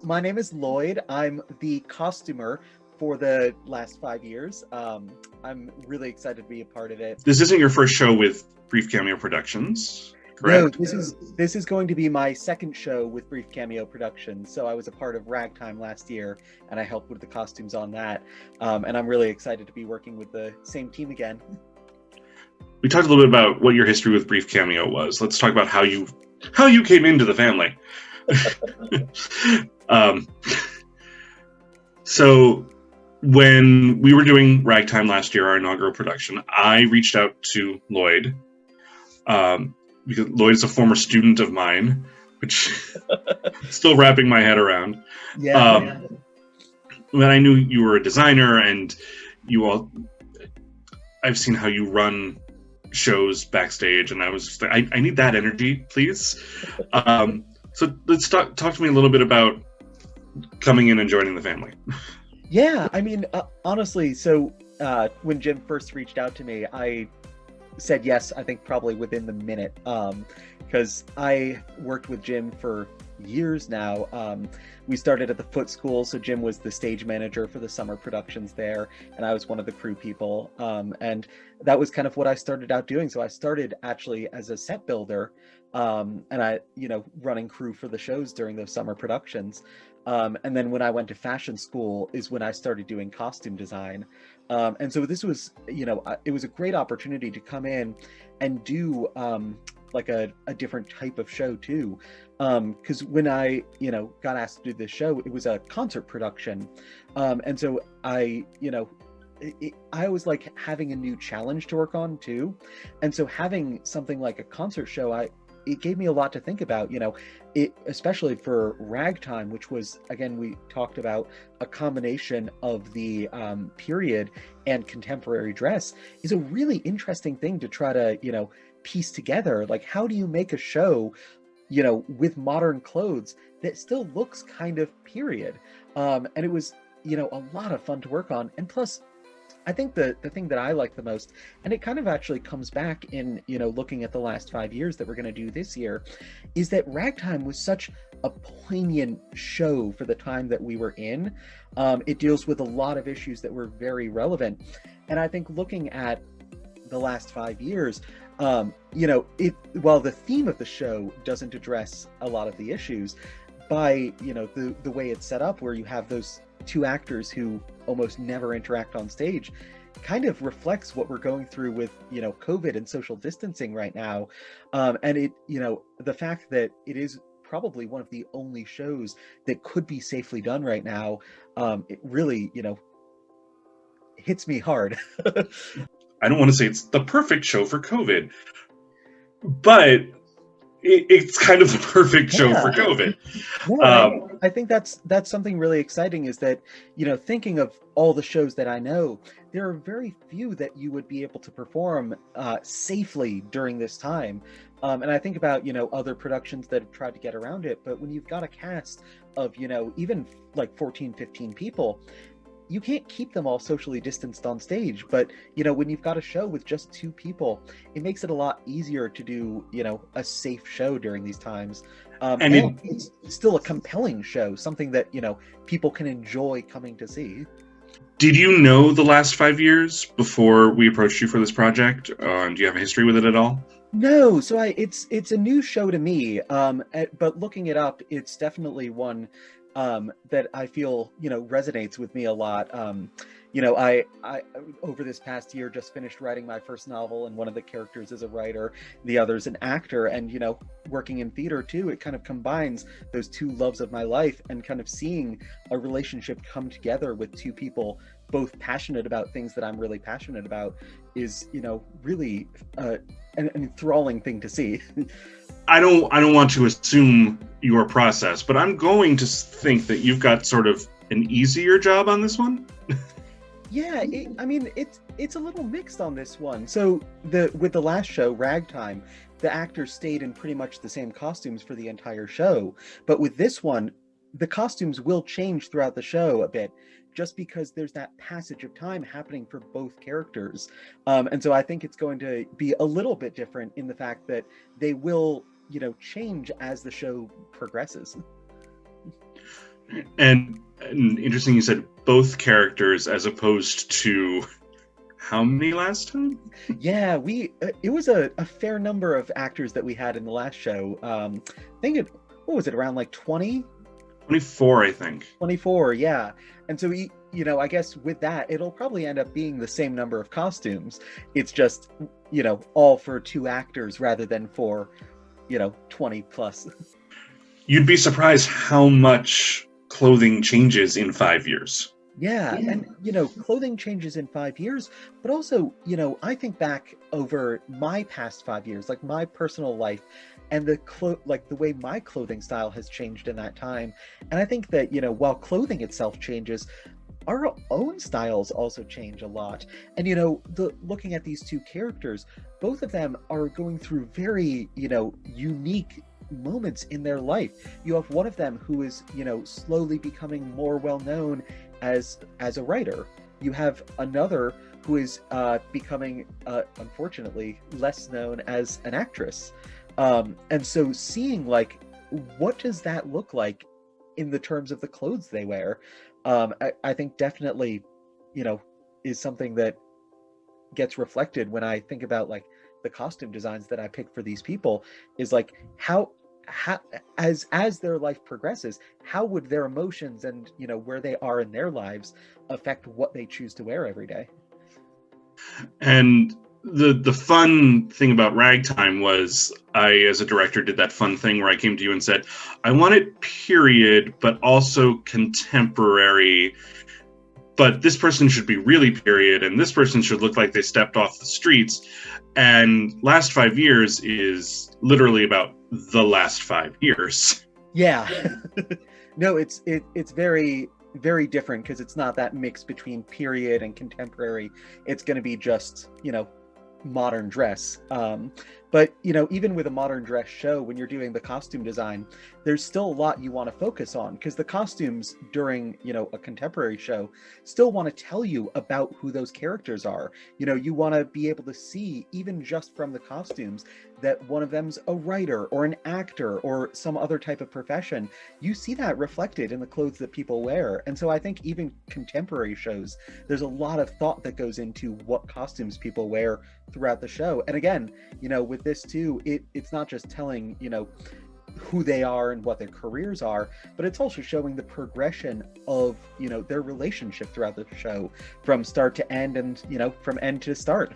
My name is Lloyd. I'm the costumer for the last 5 years. I'm really excited to be a part of it. This isn't your first show with Brief Cameo Productions, No, correct? this is going to be my second show with Brief Cameo Productions. So I was a part of Ragtime last year, and I helped with the costumes on that. And I'm really excited to be working with the same team again. We talked a little bit about what your history with Brief Cameo was. Let's talk about how you came into the family. um, so when we were doing Ragtime last year, our inaugural production, I reached out to Lloyd because Lloyd is a former student of mine, which still wrapping my head around. Yeah. Um, when I knew you were a designer and you all, I've seen how you run shows backstage, and I was just like, I need that energy, please. So let's talk to me a little bit about coming in and joining the family. Yeah, I mean, honestly, so when Jim first reached out to me, I said yes, I think probably within the minute, because I worked with Jim for years now. We started at the Foot School, so Jim was the stage manager for the summer productions there, and I was one of the crew people. And that was kind of what I started out doing. So I started actually as a set builder, and running crew for the shows during those summer productions. And then when I went to fashion school is when I started doing costume design. And so this was, it was a great opportunity to come in and do like a different type of show too. Because when I, got asked to do this show, it was a concert production. And so I always like having a new challenge to work on too. And so having something like a concert show, it gave me a lot to think about, especially for Ragtime, which was, again, we talked about a combination of the period and contemporary dress, is a really interesting thing to try to, piece together. Like, how do you make a show, with modern clothes that still looks kind of period? And it was, a lot of fun to work on. And plus, I think the thing that I like the most, and it kind of actually comes back in, looking at the last 5 years that we're going to do this year, is that Ragtime was such a poignant show for the time that we were in. It deals with a lot of issues that were very relevant. And I think looking at the last 5 years, while the theme of the show doesn't address a lot of the issues, by the way it's set up, where you have those two actors who almost never interact on stage, kind of reflects what we're going through with COVID and social distancing right now. And it the fact that it is probably one of the only shows that could be safely done right now, it really hits me hard. I don't want to say it's the perfect show for COVID, but it's kind of the perfect show for Yeah. COVID. No, and I think that's something really exciting, is that, thinking of all the shows that I know, there are very few that you would be able to perform safely during this time. And I think about, other productions that have tried to get around it, but when you've got a cast of, even like 14, 15 people, you can't keep them all socially distanced on stage. But when you've got a show with just two people, it makes it a lot easier to do a safe show during these times. And And it's still a compelling show, something that people can enjoy coming to see. did you know the last 5 years before we approached you for this project? Do you have a history with it at all? No, so it's a new show to me. But looking it up, it's definitely one that I feel resonates with me a lot. I over this past year just finished writing my first novel, and one of the characters is a writer, the other's an actor, and working in theater too, it kind of combines those two loves of my life, and kind of seeing a relationship come together with two people both passionate about things that I'm really passionate about is really an enthralling thing to see. I don't want to assume your process, but I'm going to think that you've got sort of an easier job on this one. Yeah, I mean, it's a little mixed on this one. So with the last show, Ragtime, the actors stayed in pretty much the same costumes for the entire show. But with this one, the costumes will change throughout the show a bit, just because there's that passage of time happening for both characters. And so I think it's going to be a little bit different in the fact that they will, change as the show progresses. And interesting, you said both characters as opposed to how many last time? Yeah, we it was a fair number of actors that we had in the last show. I think it what was it around like 20, 24, I think. 24, yeah. And so we, I guess with that, it'll probably end up being the same number of costumes. It's just, all for two actors rather than for, 20 plus. You'd be surprised how much clothing changes in 5 years. Yeah, and clothing changes in 5 years, but also, I think back over my past 5 years, like my personal life, and the way my clothing style has changed in that time. And I think that, while clothing itself changes, our own styles also change a lot. And the looking at these two characters, both of them are going through very, unique moments in their life. You have one of them who is, slowly becoming more well known as a writer. You have another who is becoming, unfortunately, less known as an actress. And so seeing like what does that look like in the terms of the clothes they wear, I think definitely, is something that gets reflected when I think about like the costume designs that I pick for these people. Is like how as their life progresses, how would their emotions and where they are in their lives affect what they choose to wear every day. And the fun thing about Ragtime was I, as a director, did that fun thing where I came to you and said, I want it period, but also contemporary. But this person should be really period, and this person should look like they stepped off the streets. And last 5 years is literally about the last 5 years. Yeah. No, it's very very different because it's not that mix between period and contemporary. It's going to be just modern dress. But even with a modern dress show, when you're doing the costume design, there's still a lot you want to focus on because the costumes during a contemporary show still want to tell you about who those characters are. You want to be able to see, even just from the costumes, that one of them's a writer or an actor or some other type of profession. You see that reflected in the clothes that people wear. And so I think even contemporary shows, there's a lot of thought that goes into what costumes people wear throughout the show. And again, with this too, it's not just telling who they are and what their careers are, but it's also showing the progression of their relationship throughout the show from start to end, and from end to start.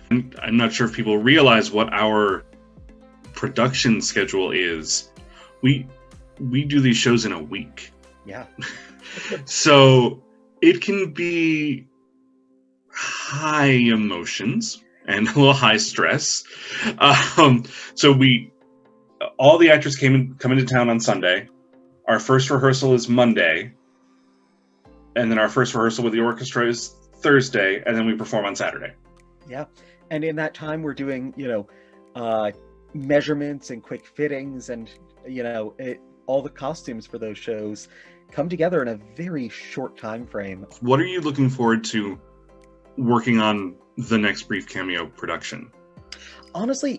I'm not sure if people realize what our production schedule is. We do these shows in a week. Yeah. So it can be high emotions and a little high stress. So all the actors come into town on Sunday. Our first rehearsal is Monday, and then our first rehearsal with the orchestra is Thursday, and then we perform on Saturday. Yeah, and in that time we're doing measurements and quick fittings, and all the costumes for those shows come together in a very short time frame. What are you looking forward to working on the next Brief Cameo production? Honestly,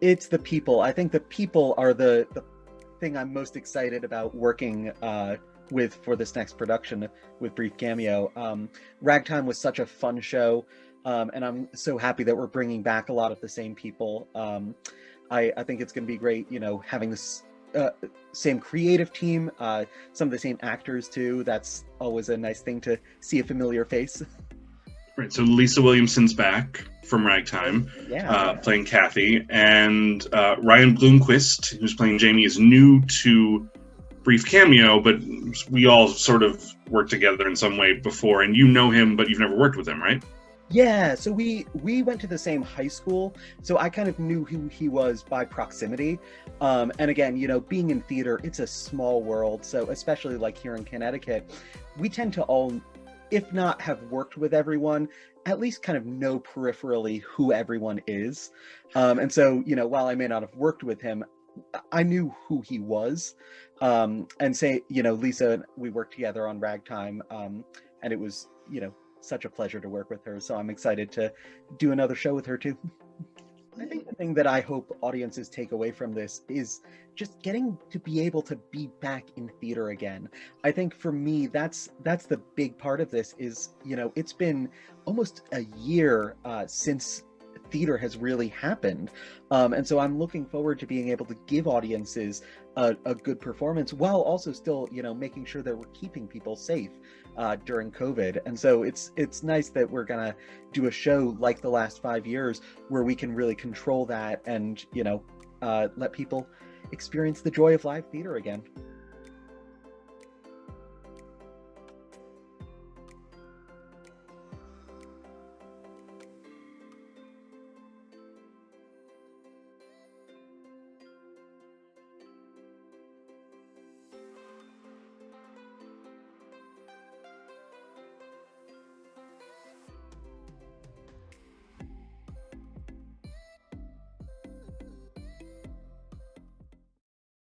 it's the people. I think the people are the thing I'm most excited about working with for this next production with Brief Cameo. Ragtime was such a fun show, and I'm so happy that we're bringing back a lot of the same people. I think it's going to be great, having this same creative team, some of the same actors too. That's always a nice thing to see a familiar face. Right, so Lisa Williamson's back from Ragtime, Yeah. playing Kathy, and Ryan Bloomquist, who's playing Jamie, is new to Brief Cameo, but we all sort of worked together in some way before, and you know him, but you've never worked with him, right? Yeah, so we went to the same high school, so I kind of knew who he was by proximity. And again, being in theater, it's a small world, so especially like here in Connecticut, we tend to all, if not have worked with everyone, at least kind of know peripherally who everyone is. And so, while I may not have worked with him, I knew who he was. And say, Lisa, we worked together on Ragtime, and it was, such a pleasure to work with her. So I'm excited to do another show with her too. I think the thing that I hope audiences take away from this is just getting to be able to be back in theater again. I think for me, that's the big part of this is, it's been almost a year since theater has really happened. And so I'm looking forward to being able to give audiences a good performance while also still, making sure that we're keeping people safe during COVID. And so it's nice that we're gonna do a show like the last 5 years where we can really control that and let people experience the joy of live theater again.